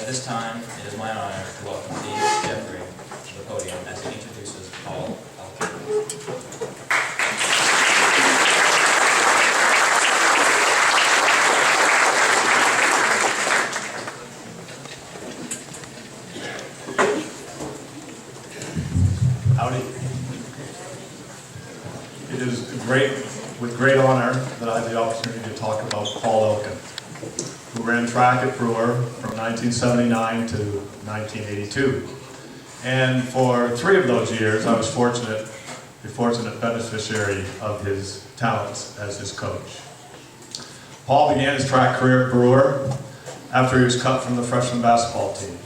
at this time, it is my honor to welcome Steve Jeffrey to the podium as he introduces Paul Elkin. Howdy. It is with great honor that I have the opportunity to talk about Paul Elkin, who ran track at Brewer from 1979 to 1982. And for 3 of those years, I was the fortunate beneficiary of his talents as his coach. Paul began his track career at Brewer after he was cut from the freshman basketball team.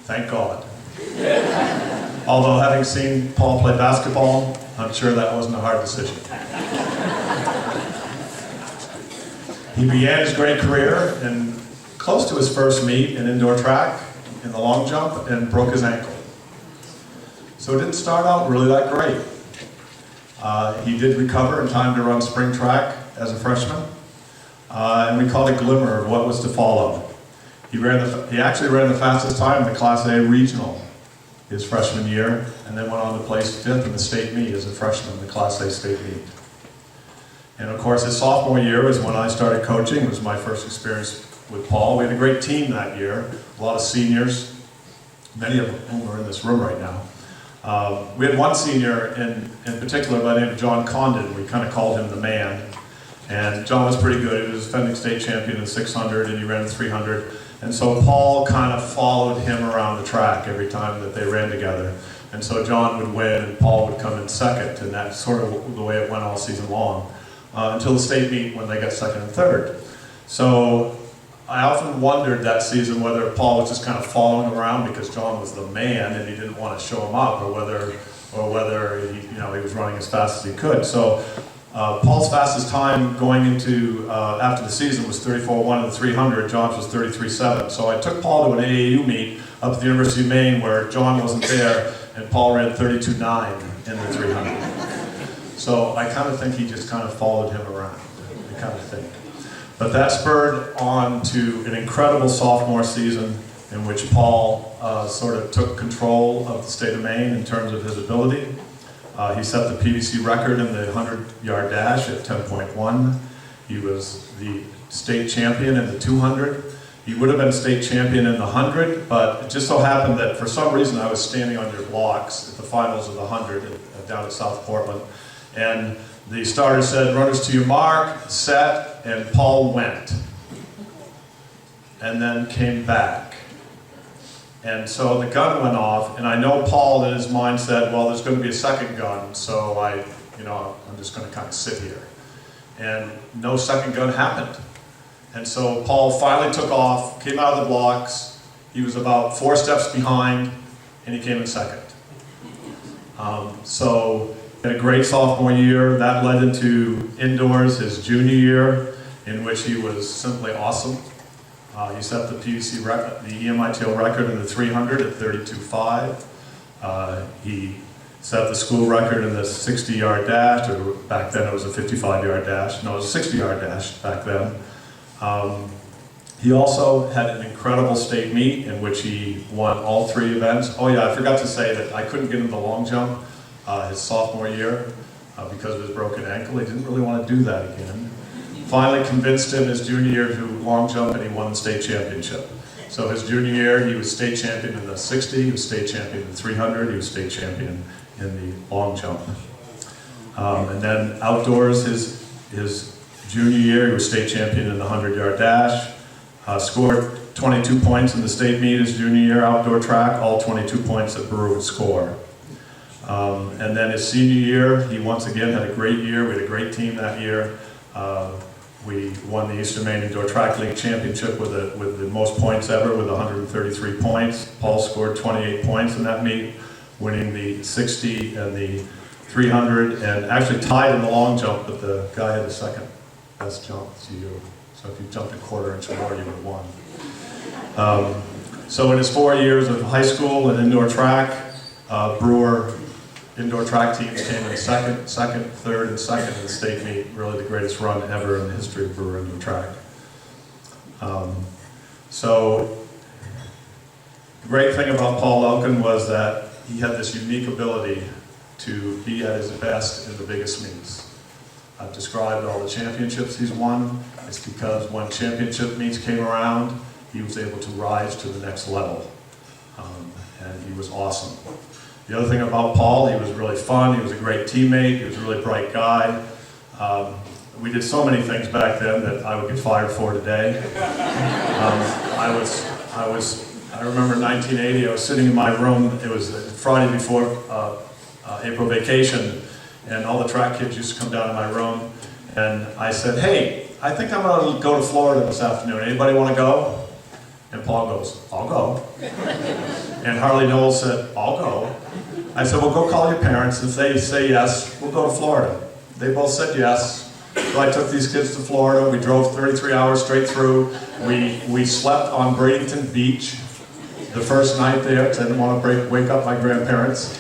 Thank God. Although having seen Paul play basketball, I'm sure that wasn't a hard decision. He began his great career in close to his first meet in indoor track in the long jump and broke his ankle. So it didn't start out really that great. He did recover in time to run spring track as a freshman, and we caught a glimmer of what was to follow. He actually ran the fastest time in the Class A regional his freshman year, and then went on to place 5th in the state meet as a freshman in the Class A state meet. And of course, his sophomore year was when I started coaching. It was my first experience with Paul. We had a great team that year, a lot of seniors, many of whom are in this room right now. We had one senior in particular by the name of John Condon. We kind of called him the man. And John was pretty good. He was defending state champion in the 600, and he ran the 300. And so Paul kind of followed him around the track every time that they ran together. And so John would win and Paul would come in second, and that's sort of the way it went all season long, until the state meet when they got second and third. So I often wondered that season whether Paul was just kind of following him around because John was the man and he didn't want to show him up, or whether he was running as fast as he could. So Paul's fastest time going into after the season was 34.1 in the 300. John's was 33.7. So I took Paul to an AAU meet up at the University of Maine where John wasn't there, and Paul ran 32.9 in the 300. So I kind of think he just kind of followed him around. I kind of think. But that spurred on to an incredible sophomore season in which Paul sort of took control of the state of Maine in terms of his ability. He set the PVC record in the 100-yard dash at 10.1. He was the state champion in the 200. He would have been state champion in the 100, but it just so happened that for some reason I was standing on your blocks at the finals of the 100 down at South Portland. And the starter said, "Runners to your mark, set," and Paul went. And then came back. And so the gun went off, and I know Paul in his mind said, well, there's going to be a second gun, so I'm just going to kind of sit here. And no second gun happened. And so Paul finally took off, came out of the blocks. He was about 4 steps behind, and he came in second. So he had a great sophomore year. That led into indoors his junior year, in which he was simply awesome. He set the PVC record, the EMITL record in the 300 at 32.5. He set the school record in the 60-yard dash, or back then it was a 55-yard dash. No, it was a 60-yard dash back then. He also had an incredible state meet in which he won all 3 events. Oh yeah, I forgot to say that I couldn't get him the long jump his sophomore year because of his broken ankle. He didn't really want to do that again. Finally convinced him his junior year to do long jump, and he won the state championship. So his junior year, he was state champion in the 60, he was state champion in the 300, he was state champion in the long jump. And then outdoors, his junior year, he was state champion in the 100-yard dash, scored 22 points in the state meet his junior year outdoor track, all 22 points that Brewer would score. And then his senior year, he once again had a great year. We had a great team that year. We won the Eastern Maine Indoor Track League Championship with the most points ever, with 133 points. Paul scored 28 points in that meet, winning the 60 and the 300, and actually tied in the long jump, but the guy had the second best jump to you. So if you jumped a quarter inch more, you would have won. So in his 4 years of high school and indoor track, Brewer indoor track teams came in second, third, and second in the state meet. Really the greatest run ever in the history of Brewer indoor track. So great thing about Paul Elkin was that he had this unique ability to be at his best in the biggest meets. I've described all the championships he's won. It's because when championship meets came around, he was able to rise to the next level. And he was awesome. The other thing about Paul, he was really fun, he was a great teammate, he was a really bright guy. We did so many things back then that I would get fired for today. I remember in 1980, I was sitting in my room, it was Friday before April vacation, and all the track kids used to come down to my room, and I said, hey, I think I'm going to go to Florida this afternoon. Anybody want to go? And Paul goes, I'll go. And Harley Knowles said, I'll go. I said, well, go call your parents. If they say yes, we'll go to Florida. They both said yes. So I took these kids to Florida. We drove 33 hours straight through. We slept on Bradenton Beach the first night there because I didn't want to wake up my grandparents.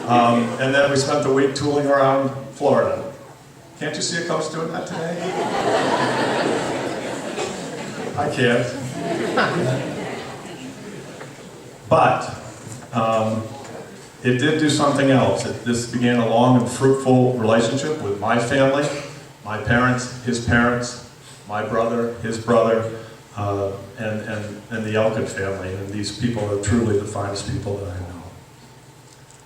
And then we spent the week tooling around Florida. Can't you see a coach doing that today? I can't. But it did do something else. This began a long and fruitful relationship with my family, my parents, his parents, my brother, his brother, and the Elkin family. And these people are truly the finest people that I know.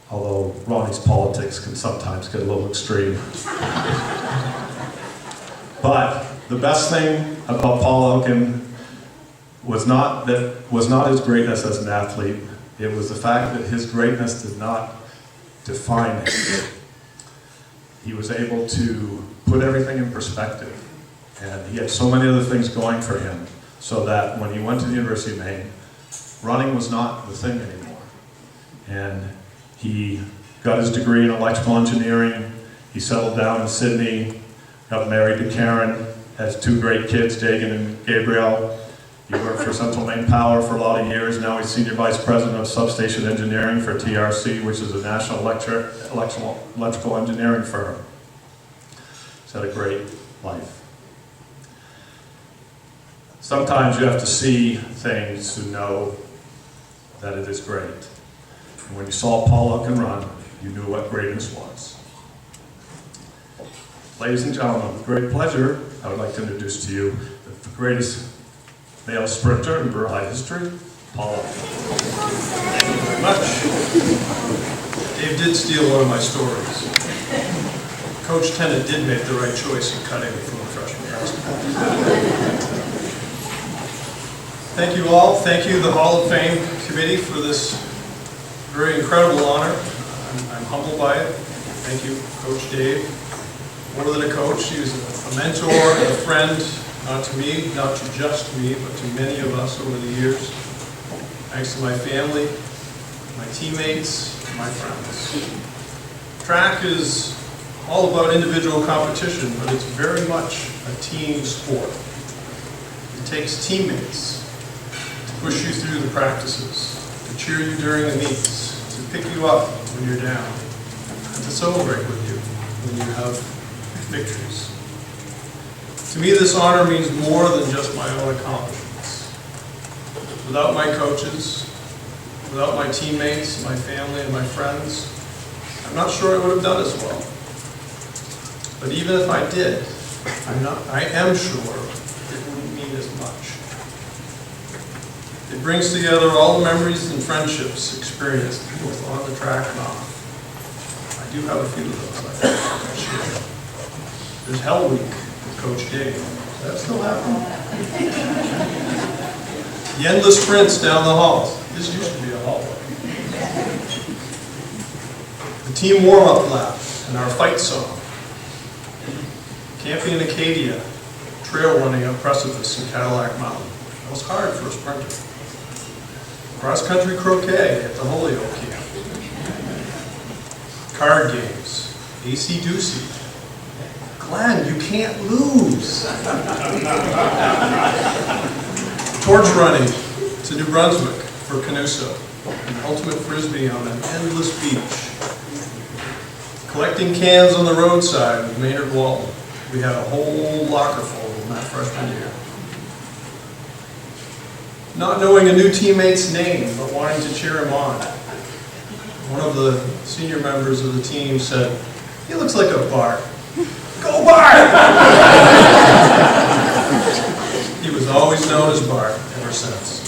Although Ronnie's politics can sometimes get a little extreme. But the best thing about Paul Elkin was not his greatness as an athlete. It was the fact that his greatness did not define him. He was able to put everything in perspective. And he had so many other things going for him, so that when he went to the University of Maine, running was not the thing anymore. And he got his degree in electrical engineering. He settled down in Sydney, got married to Karen, has two great kids, Dagan and Gabriel. He worked for Central Maine Power for a lot of years. Now he's Senior Vice President of Substation Engineering for TRC, which is a national electrical engineering firm. He's had a great life. Sometimes you have to see things to know that it is great. And when you saw Paul Elkin run, you knew what greatness was. Ladies and gentlemen, with great pleasure, I would like to introduce to you the greatest male sprinter in Burr High history, Paul Elkin. Thank you very much. Dave did steal one of my stories. Coach Tennant did make the right choice in cutting me from the freshman basketball. Thank you all. Thank you, the Hall of Fame committee, for this very incredible honor. I'm humbled by it. Thank you, Coach Dave. More than a coach, he was a mentor and a friend, not to me, not to just me, but to many of us over the years. Thanks to my family, my teammates, my friends. Track is all about individual competition, but it's very much a team sport. It takes teammates to push you through the practices, to cheer you during the meets, to pick you up when you're down, and to celebrate with you when you have victories. To me, this honor means more than just my own accomplishments. Without my coaches, without my teammates, my family, and my friends, I'm not sure I would have done as well. But even if I did, I am sure it wouldn't mean as much. It brings together all the memories and friendships experienced both on the track and off. I do have a few of those I share. There's Hell Week with Coach Dave. Does that still happen? The endless sprints down the halls. This used to be a hallway. The team warm-up lap and our fight song. Camping in Acadia, trail running up precipice in Cadillac Mountain. That was hard for a sprinter. Cross-country croquet at the Holyoke camp. Card games, AC-doocy. Glenn, you can't lose. Torch running to New Brunswick for Canuso. And ultimate frisbee on an endless beach. Collecting cans on the roadside with Maynard Walton. We had a whole locker full in that freshman year. not knowing a new teammate's name, but wanting to cheer him on. One of the senior members of the team said, "He looks like a Bart." Go Bart! He was always known as Bart ever since.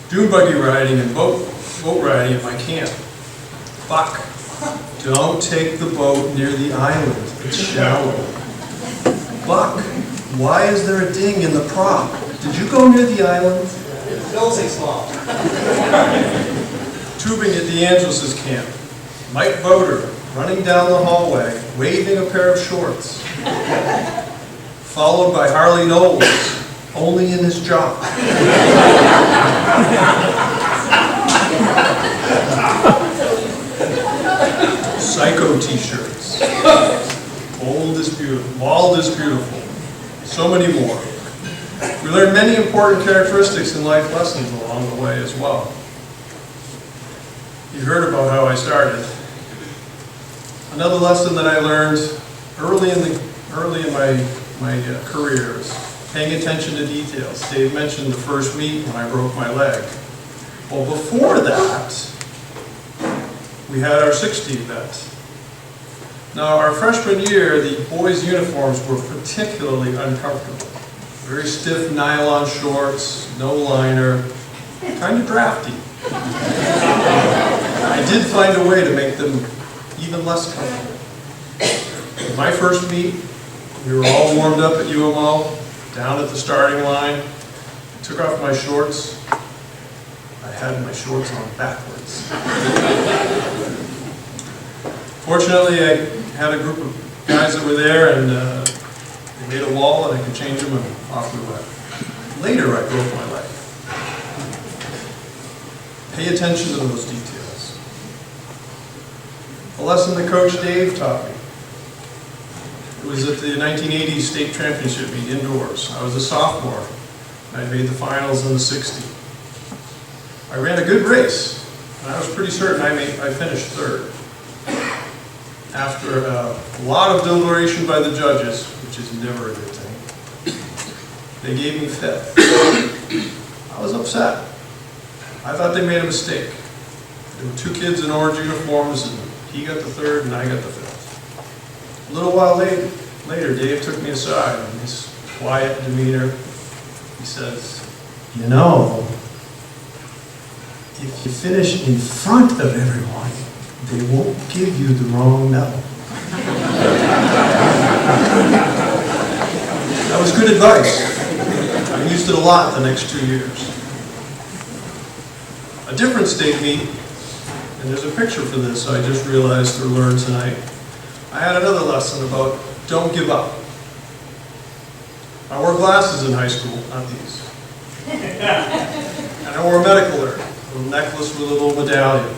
Dune buggy riding and boat riding at my camp. Buck, don't take the boat near the island. It's shallow. Buck, why is there a ding in the prop? Did you go near the island? Phil's fault. Tubing at DeAngelis' camp. Mike Boder running down the hallway, waving a pair of shorts. Followed by Harley Knowles, only in his job. Psycho t-shirts. Bold is beautiful. Bald is beautiful. So many more. We learned many important characteristics and life lessons along the way as well. You heard about how I started. Another lesson that I learned early in my career is paying attention to details. Dave mentioned the first meet when I broke my leg. Well, before that, we had our 60 event. Now, our freshman year, the boys' uniforms were particularly uncomfortable. Very stiff nylon shorts, no liner, kind of drafty. I did find a way to make them even less comfortable. My first meet, we were all warmed up at UMO, down at the starting line. I took off my shorts. I had my shorts on backwards. Fortunately, I had a group of guys that were there, and they made a wall, and I could change them, and off we went. Later, I broke my leg. Pay attention to those details. A lesson that Coach Dave taught me. It was at the 1980 state championship meet indoors. I was a sophomore, and I made the finals in the 60. I ran a good race, and I was pretty certain I finished third. After a lot of deliberation by the judges, which is never a good thing, they gave me fifth. I was upset. I thought they made a mistake. There were two kids in orange uniforms, and he got the third, and I got the fifth. A little while later, Dave took me aside, and his quiet demeanor, he says, "You know, if you finish in front of everyone, they won't give you the wrong medal." That was good advice. I used it a lot the next 2 years. A different state meet, and there's a picture for this I just realized or learned tonight. I had another lesson about don't give up. I wore glasses in high school, not these. And I wore a medical alert, a little necklace with a little medallion.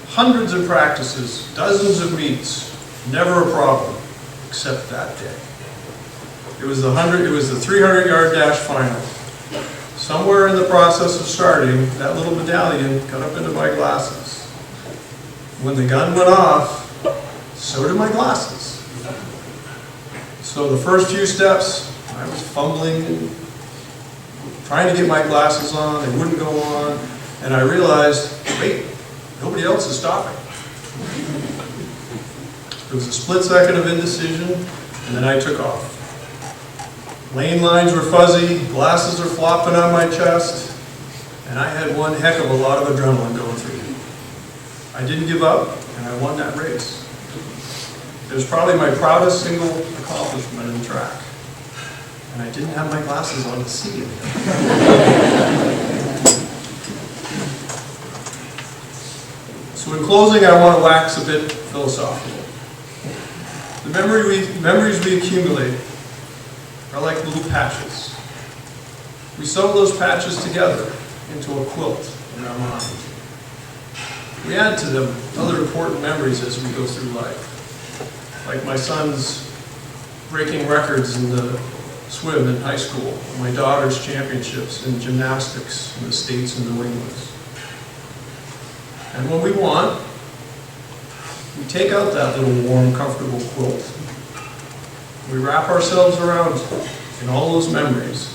Hundreds of practices, dozens of meets, never a problem, except that day. It was the 300-yard dash final. Somewhere in the process of starting, that little medallion got up into my glasses. When the gun went off, so did my glasses. So the first few steps, I was fumbling and trying to get my glasses on, they wouldn't go on, and I realized, wait, nobody else is stopping. It was a split second of indecision, and then I took off. Lane lines were fuzzy, glasses are flopping on my chest, and I had one heck of a lot of adrenaline going through me. I didn't give up, and I won that race. It was probably my proudest single accomplishment in track. And I didn't have my glasses on to see it. So in closing, I want to wax a bit philosophical. The memories we accumulate are like little patches. We sew those patches together into a quilt in our mind. We add to them other important memories as we go through life. Like my son's breaking records in the swim in high school, my daughter's championships in gymnastics in the States and New England. And when we want, we take out that little warm, comfortable quilt. We wrap ourselves around in all those memories.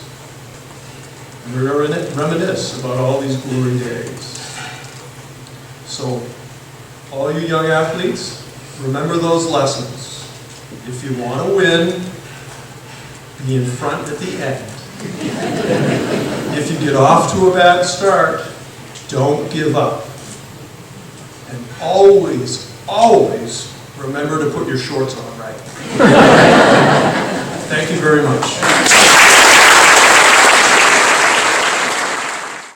and we reminisce about all these glory days. So, all you young athletes, remember those lessons. If you want to win, be in front at the end. If you get off to a bad start, don't give up. And always, always remember to put your shorts on right. Thank you very much.